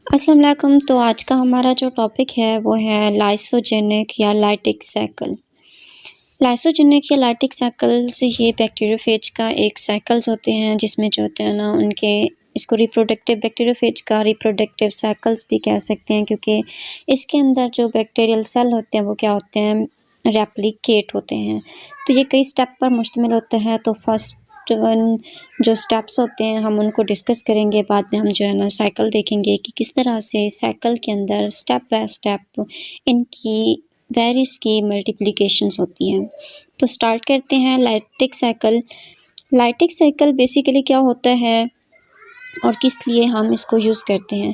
अस्सलाम वालेकुम। तो आज का हमारा जो टॉपिक है वो है लाइसोजेनिक या लाइटिक साइकिल। लाइसोजेनिक या लाइटिक साइकिल्स ये बैक्टीरियोफेज का एक साइकिल्स होते हैं जिसमें जो होते हैं ना उनके इसको रिप्रोडक्टिव बैक्टीरियोफेज का रिप्रोडक्टिव साइकिल्स भी कह सकते हैं, क्योंकि इसके अंदर जो बैक्टीरियल सेल होते हैं वो क्या होते हैं, रेप्लिकेट होते हैं। तो ये कई स्टेप पर मुश्तमिल होता है। तो फर्स्ट वन जो स्टेप्स होते हैं हम उनको डिस्कस करेंगे, बाद में हम जो है ना साइकिल देखेंगे कि किस तरह से साइकिल के अंदर स्टेप बाय स्टेप इनकी वेरिस की मल्टीप्लिकेशंस होती हैं। तो स्टार्ट करते हैं lytic cycle. Lytic cycle basically क्या होता है और किस लिए हम इसको यूज़ करते हैं।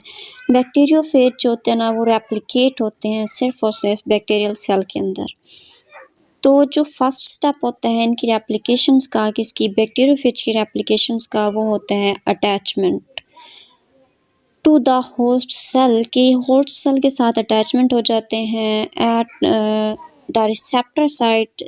बैक्टीरियोफेज जो होते हैं ना वो रेप्लिकेट होते हैं सिर्फ और सिर्फ बैक्टीरियल सेल के अंदर। तो जो फर्स्ट स्टेप होता है इनकी रेप्लिकेशंस का, किसकी, बैक्टीरियोफेज की रेप्लिकेशंस का, वो होता है attachment to the host cell. के होस्ट सेल के साथ अटैचमेंट हो जाते हैं at the receptor site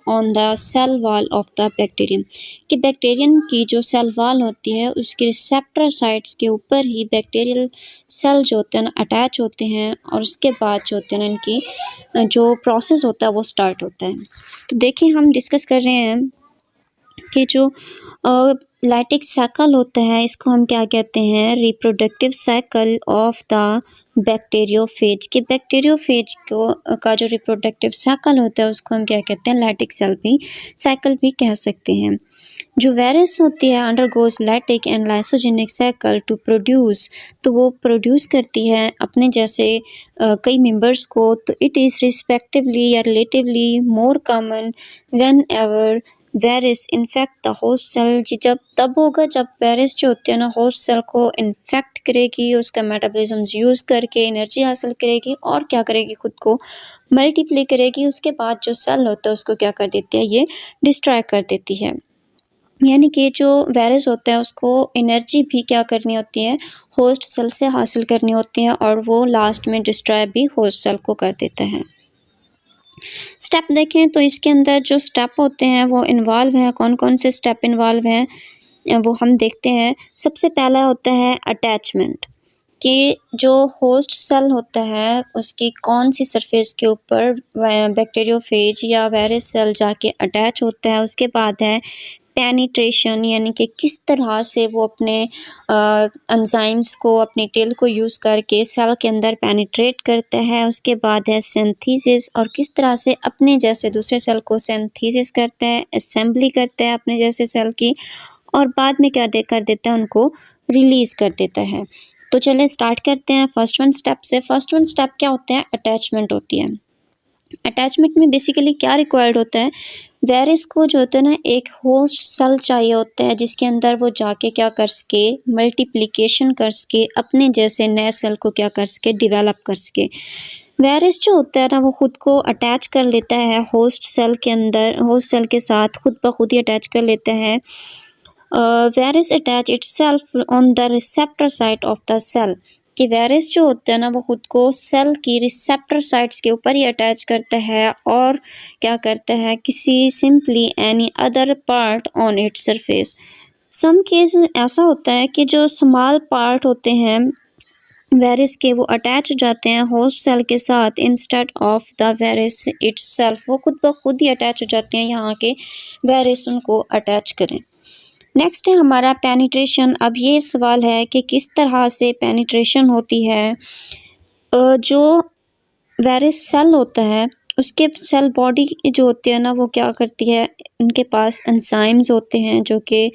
on the cell wall of the bacterium. कि बैक्टीरियम की जो सेल वॉल होती है उसके रिसेप्टर साइट्स के ऊपर ही बैक्टीरियल सेल जो होते हैं ना अटैच होते हैं, और उसके बाद जो होते हैं ना इनकी जो प्रोसेस होता है वो स्टार्ट होता है। तो देखिए हम डिस्कस कर रहे हैं कि जो लाइटिक साइकिल होता है इसको हम क्या कहते हैं, reproductive cycle of the bacteriophage. के बैक्टीरियोफेज को का जो रिप्रोडक्टिव साइकिल होता है उसको हम क्या कहते हैं, लाइटिक सेल भी साइकिल भी कह सकते हैं। जो वायरस होती है undergoes lytic and lysogenic cycle to produce, तो वो प्रोड्यूस करती है अपने जैसे कई मेंबर्स को। तो इट इज़ रिस्पेक्टिवली या relatively more common whenever virus infect the host cell. जब तब होगा जब वायरस जो होते हैं ना होस्ट सेल को इन्फेक्ट करेगी, उसका मेटाबॉलिज्म यूज़ करके एनर्जी हासिल करेगी और क्या करेगी, खुद को मल्टीप्लाई करेगी। उसके बाद जो सेल होता है उसको क्या कर देती है, ये डिस्ट्रॉय कर देती है। यानी कि जो वायरस होता है उसको एनर्जी भी क्या करनी होती है, होस्ट सेल से हासिल करनी होती है, और वो लास्ट में डिस्ट्रॉय भी होस्ट सेल को कर देता है। स्टेप देखें तो इसके अंदर जो स्टेप होते हैं वो इन्वॉल्व हैं। कौन कौन से स्टेप इन्वॉल्व हैं वो हम देखते हैं। सबसे पहला होता है अटैचमेंट, कि जो होस्ट सेल होता है उसकी कौन सी सरफेस के ऊपर बैक्टीरियोफेज या वायरस सेल जाके अटैच होता है। उसके बाद है पेनिट्रेशन, यानी कि किस तरह से वो अपने एंजाइम्स को, अपनी टेल को यूज़ करके सेल के अंदर पेनिट्रेट करता है। उसके बाद है सिंथेसिस, और किस तरह से अपने जैसे दूसरे सेल को सिंथेसिस करता है, असेंबली करता है अपने जैसे सेल की, और बाद में क्या कर देता है, उनको रिलीज़ कर देता है। तो चलिए स्टार्ट करते हैं फर्स्ट वन स्टेप से। फर्स्ट वन स्टेप क्या होता है, अटैचमेंट होती है। अटैचमेंट में बेसिकली क्या रिक्वायर्ड होता है, वायरस को जो होता है ना एक होस्ट सेल चाहिए होता है जिसके अंदर वो जाके क्या कर सके, मल्टीप्लिकेशन कर सके, अपने जैसे नए सेल को क्या कर सके, डेवलप कर सके। वायरस जो होता है ना वो खुद को अटैच कर लेता है होस्ट सेल के अंदर, होस्ट सेल के साथ खुद ब खुद ही अटैच कर लेता है। Virus attach itself on the receptor site of the cell. कि वायरस जो होता है ना वो खुद को सेल की रिसेप्टर साइट्स के ऊपर ही अटैच करता है, और क्या करता है, किसी simply any other part on its surface. Some case ऐसा होता है कि जो स्मॉल पार्ट होते हैं वायरस के वो अटैच हो जाते हैं होस्ट सेल के साथ instead of the virus itself. वो खुद ब खुद ही अटैच हो जाते हैं, यहाँ के वायरस उनको अटैच करें। नेक्स्ट है हमारा पेनिट्रेशन। अब ये सवाल है कि किस तरह से पेनिट्रेशन होती है। जो वायरस सेल होता है उसके सेल बॉडी जो होती है ना वो क्या करती है, उनके पास एंजाइम्स होते हैं जो कि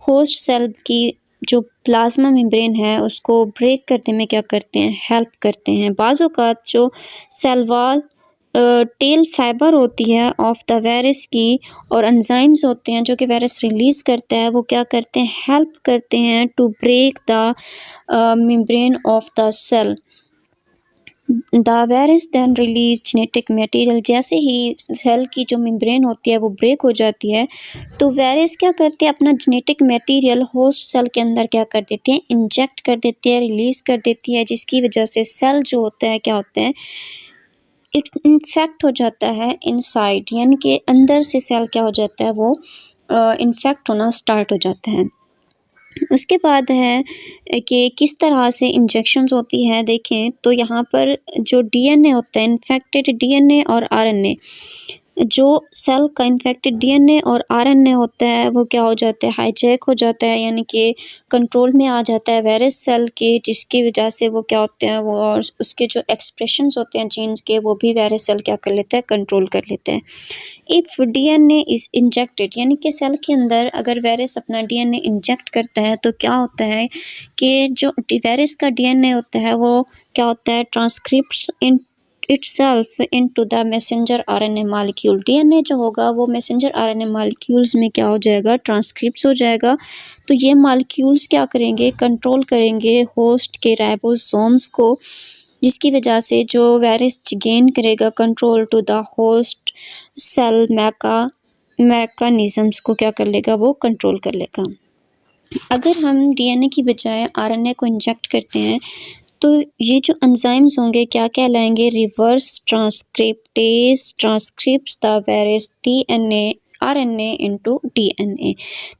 होस्ट सेल की जो प्लाज्मा मेम्ब्रेन है उसको ब्रेक करने में क्या करते हैं, हेल्प करते हैं। बाज़ औक़ात जो सेल वॉल टेल फाइबर होती है ऑफ द वायरस की, और एंजाइम्स होते हैं जो कि वायरस रिलीज़ करता है, वो क्या करते हैं, हेल्प करते हैं to break the membrane of the cell. The virus then release genetic material. जैसे ही सेल की जो मेम्ब्रेन होती है वो ब्रेक हो जाती है तो वायरस क्या करते हैं, अपना जेनेटिक मटेरियल होस्ट सेल के अंदर क्या कर देती है, इंजेक्ट कर देती है, रिलीज़ कर देती है, जिसकी वजह से सेल जो होता है क्या होता है, इन्फेक्ट हो जाता है इनसाइड, यानी कि अंदर से सेल क्या हो जाता है, वो इन्फेक्ट होना स्टार्ट हो जाता है। उसके बाद है कि किस तरह से इंजेक्शंस होती हैं। देखें तो यहाँ पर जो डीएनए होता है, इन्फेक्टेड डीएनए और आरएनए, जो सेल का इन्फेक्टेड डीएनए और आरएनए होता है वो क्या हो जाता है, हाईजैक हो जाता है, यानी कि कंट्रोल में आ जाता है वायरस सेल के, जिसकी वजह से वो क्या होते हैं, वो और उसके जो एक्सप्रेशंस होते हैं जीन्स के, वो भी वायरस सेल क्या कर लेता है, कंट्रोल कर लेता है। इफ़ डीएनए इज़ इंजेक्टेड, यानी कि सेल के अंदर अगर वायरस अपना डीएनए इंजेक्ट करता है तो क्या होता है कि जो वायरस का डीएनए होता है वो क्या होता है, transcripts in itself into the messenger RNA molecule. DNA जो होगा वो मैसेंजर आरएनए मॉलिक्यूल्स में क्या हो जाएगा, ट्रांसक्रिप्ट्स हो जाएगा। तो ये मॉलिक्यूल्स क्या करेंगे, कंट्रोल करेंगे होस्ट के राइबोसोम्स को, जिसकी वजह से जो वायरस गेन करेगा control to the host cell mechanisms को क्या कर लेगा, वो कंट्रोल कर लेगा। अगर हम डीएनए की बजाय आरएनए को इंजेक्ट करते हैं तो ये जो एंजाइम्स होंगे क्या कहलाएंगे, reverse transcriptase transcripts the virus DNA RNA into DNA.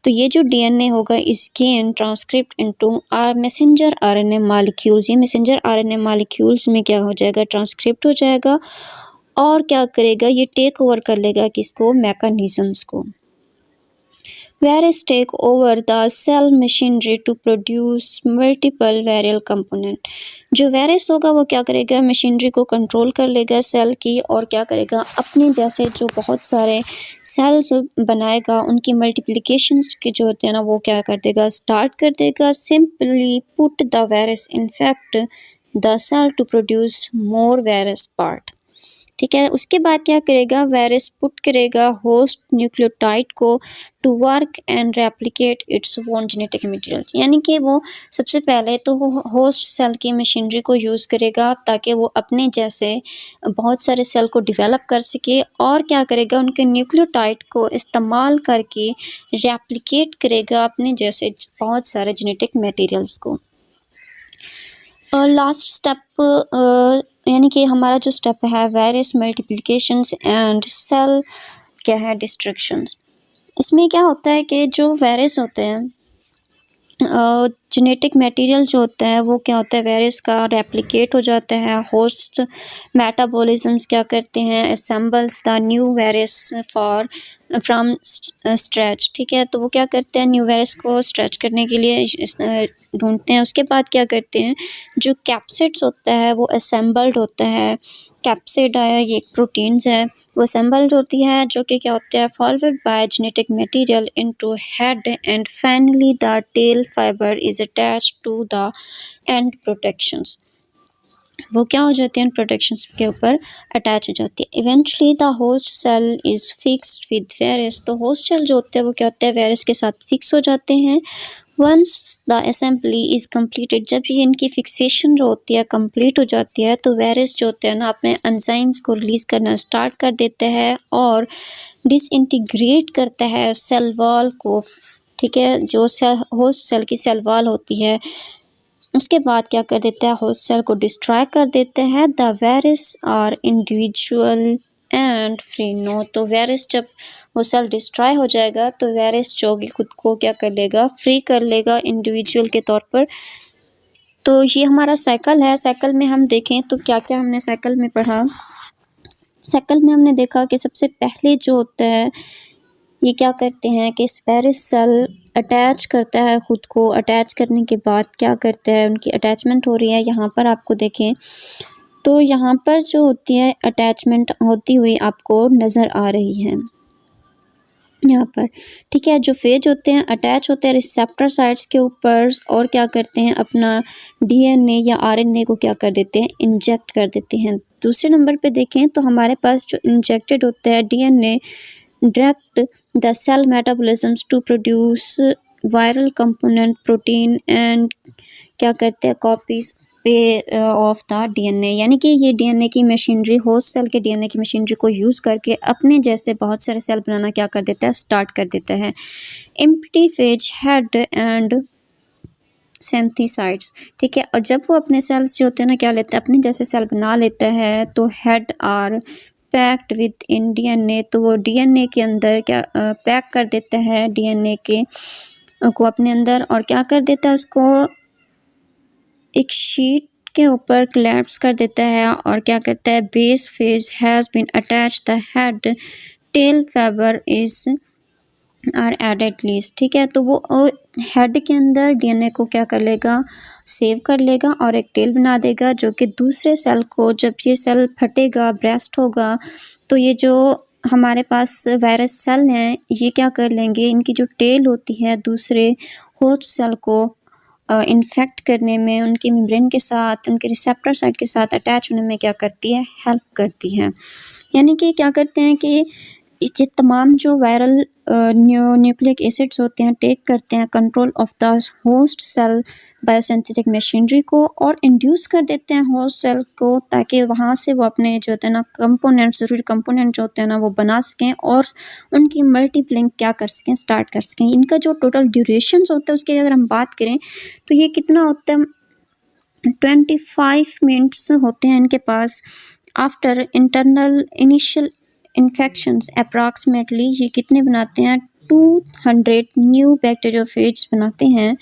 तो ये जो डीएनए होगा is again transcript into messenger RNA molecules, ये मैसेंजर आरएनए मॉलिक्यूल्स में क्या हो जाएगा, ट्रांसक्रिप्ट हो जाएगा और क्या करेगा, ये टेक ओवर कर लेगा किसको, मैकानिज़म्स को। Virus take over the cell machinery to produce multiple viral component। जो वायरस होगा वो क्या करेगा, मशीनरी को कंट्रोल कर लेगा सेल की, और क्या करेगा, अपने जैसे जो बहुत सारे सेल्स बनाएगा, उनकी मल्टीप्लिकेशन के जो होते हैं ना, वो क्या कर देगा, स्टार्ट कर देगा। Simply put the virus infect the cell to produce more virus part. ठीक है, उसके बाद क्या करेगा, वायरस पुट करेगा होस्ट न्यूक्लियोटाइड को to work and replicate its own genetic material, यानी कि वो सबसे पहले तो होस्ट सेल की मशीनरी को यूज़ करेगा ताकि वो अपने जैसे बहुत सारे सेल को डेवलप कर सके, और क्या करेगा, उनके न्यूक्लियोटाइड को इस्तेमाल करके रेप्लिकेट करेगा अपने जैसे बहुत सारे जेनेटिक मटेरियल्स को। लास्ट स्टेप यानी कि हमारा जो स्टेप है वायरस मल्टीप्लिकेशंस एंड सेल क्या है, डिस्ट्रक्शंस। इसमें क्या होता है कि जो वायरस होते हैं, जेनेटिक मटेरियल जो होता है वो क्या होता है, वायरस का रेप्लिकेट हो जाता है। होस्ट मेटाबॉलिज्म्स क्या करते हैं, assembles the new virus for from stretch. ठीक है, तो वो क्या करते हैं, न्यू वायरस को स्ट्रेच करने के लिए ढूंढते हैं। उसके बाद क्या करते हैं, जो कैप्सिड्स होता है वो असेंबल्ड होता है। कैप्सिड है, ये एक प्रोटीन्स है, वो असेंबल्ड होती है, जो कि क्या होता है, forward by genetic material into head and finally the tail fiber is attached to the end protections. वो क्या हो जाती है, प्रोटेक्शंस के ऊपर अटैच हो जाती है। Eventually the host cell is fixed with virus. तो होस्ट सेल जो होते हैं वो क्या होता है, वायरस के साथ फिक्स हो जाते हैं। Once the assembly is completed, जब ये इनकी फिक्सेशन जो होती है कंप्लीट हो जाती है तो वायरस जो होते हैं ना अपने एंजाइम्स को रिलीज़ करना स्टार्ट कर देते हैं और डिसइंटीग्रेट करता है सेल वॉल को। ठीक है, जो सेल होस्ट सेल की सेल वॉल होती है, उसके बाद क्या कर देता है, होस्ट सेल को डिस्ट्रॉय कर देते हैं। The virus are individual and free. No, तो वायरस जब वो सेल डिस्ट्रॉय हो जाएगा तो वायरस जो कि खुद को क्या कर लेगा, फ्री कर लेगा इंडिविजुअल के तौर पर। तो ये हमारा साइकिल है। साइकिल में हम देखें तो क्या क्या हमने साइकिल में पढ़ा। साइकिल में हमने देखा कि सबसे पहले जो होता है ये क्या करते हैं कि वायरस सेल अटैच करता है खुद को। अटैच करने के बाद क्या करता है, उनकी अटैचमेंट हो रही है, यहाँ पर आपको देखें तो यहाँ पर जो होती है अटैचमेंट होती हुई आपको नज़र आ रही है यहाँ पर। ठीक है, जो फेज होते हैं अटैच होते हैं रिसेप्टर साइट्स के ऊपर और क्या करते हैं, अपना डीएनए या आरएनए को क्या कर देते हैं, इंजेक्ट कर देते हैं। दूसरे नंबर पे देखें तो हमारे पास जो इंजेक्टेड होता है DNA direct the cell metabolisms to produce viral component protein and क्या करते हैं, copies ऑफ द डीएनए, यानी कि ये डीएनए की मशीनरी होस्ट सेल के डीएनए की मशीनरी को यूज़ करके अपने जैसे बहुत सारे सेल बनाना क्या कर देता है, स्टार्ट कर देता है। Empty phage head and synthesized. ठीक है, और जब वो अपने सेल्स जो होते हैं ना क्या लेता है, अपने जैसे सेल बना लेता है तो head are packed within DNA. तो वो डीएनए के अंदर क्या पैक कर देता है, डीएनए के को अपने अंदर और क्या कर देता है, उसको एक शीट के ऊपर कोलैप्स कर देता है और क्या करता है, base phage has been attach the head tail fiber is are added least. ठीक है, तो वो हेड के अंदर डीएनए को क्या कर लेगा, सेव कर लेगा और एक टेल बना देगा, जो कि दूसरे सेल को, जब ये सेल फटेगा, ब्रेस्ट होगा, तो ये जो हमारे पास वायरस सेल हैं ये क्या कर लेंगे, इनकी जो टेल होती है दूसरे होस्ट सेल को इन्फेक्ट करने में, उनके मेम्ब्रेन के साथ, उनके रिसेप्टर साइट के साथ अटैच होने में क्या करती है, हेल्प करती है। यानी कि क्या करते हैं कि ये तमाम जो वायरल न्यूक्लिक एसिड्स होते हैं टेक करते हैं control of the host cell biosynthetic machinery को और इंड्यूस कर देते हैं होस्ट सेल को, ताकि वहाँ से वो अपने जो होते हैं ना कंपोनेंट्स, ज़रूरी कंपोनेंट जो होते हैं ना वो बना सकें और उनकी मल्टीप्लिंग क्या कर सकें, स्टार्ट कर सकें। इनका जो टोटल ड्यूरेशंस होता है उसकी अगर हम बात करें तो ये कितना होता है, 25 मिनट्स होते हैं इनके पास after internal initial infections. Approximately ये कितने बनाते हैं, 200 न्यू बैक्टीरियोफेज बनाते हैं।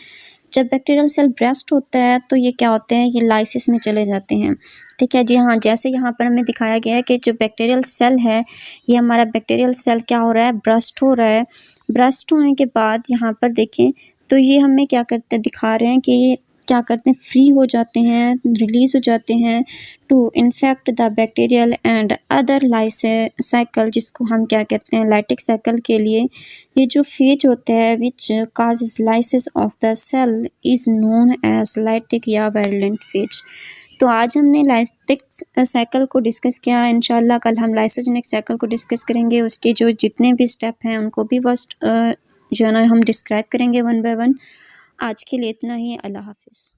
जब बैक्टीरियल सेल ब्रेस्ट होता है तो ये क्या होते हैं, ये लाइसिस में चले जाते हैं। ठीक है जी हाँ, जैसे यहाँ पर हमें दिखाया गया है कि जो बैक्टीरियल सेल है, ये हमारा बैक्टीरियल सेल क्या हो रहा है, ब्रेस्ट हो रहा है। ब्रेस्ट होने के बाद यहाँ पर देखें तो ये हमें क्या करते दिखा रहे हैं कि ये क्या करते हैं, फ्री हो जाते हैं, रिलीज़ हो जाते हैं to infect the bacterial and other cycle, जिसको हम क्या कहते हैं, लाइटिक साइकिल के लिए ये जो फेज होता है which causes lysis of the cell is known as lytic या वायलेंट फेज। तो आज हमने लाइटिक साइकिल को डिस्कस किया। इंशाल्लाह कल हम लाइसोजेनिक साइकिल को डिस्कस करेंगे, उसके जो जितने भी स्टेप हैं उनको भी फर्स्ट जो है ना हम डिस्क्राइब करेंगे वन बाय वन। आज के लिए इतना ही, अल्लाह हाफिज़।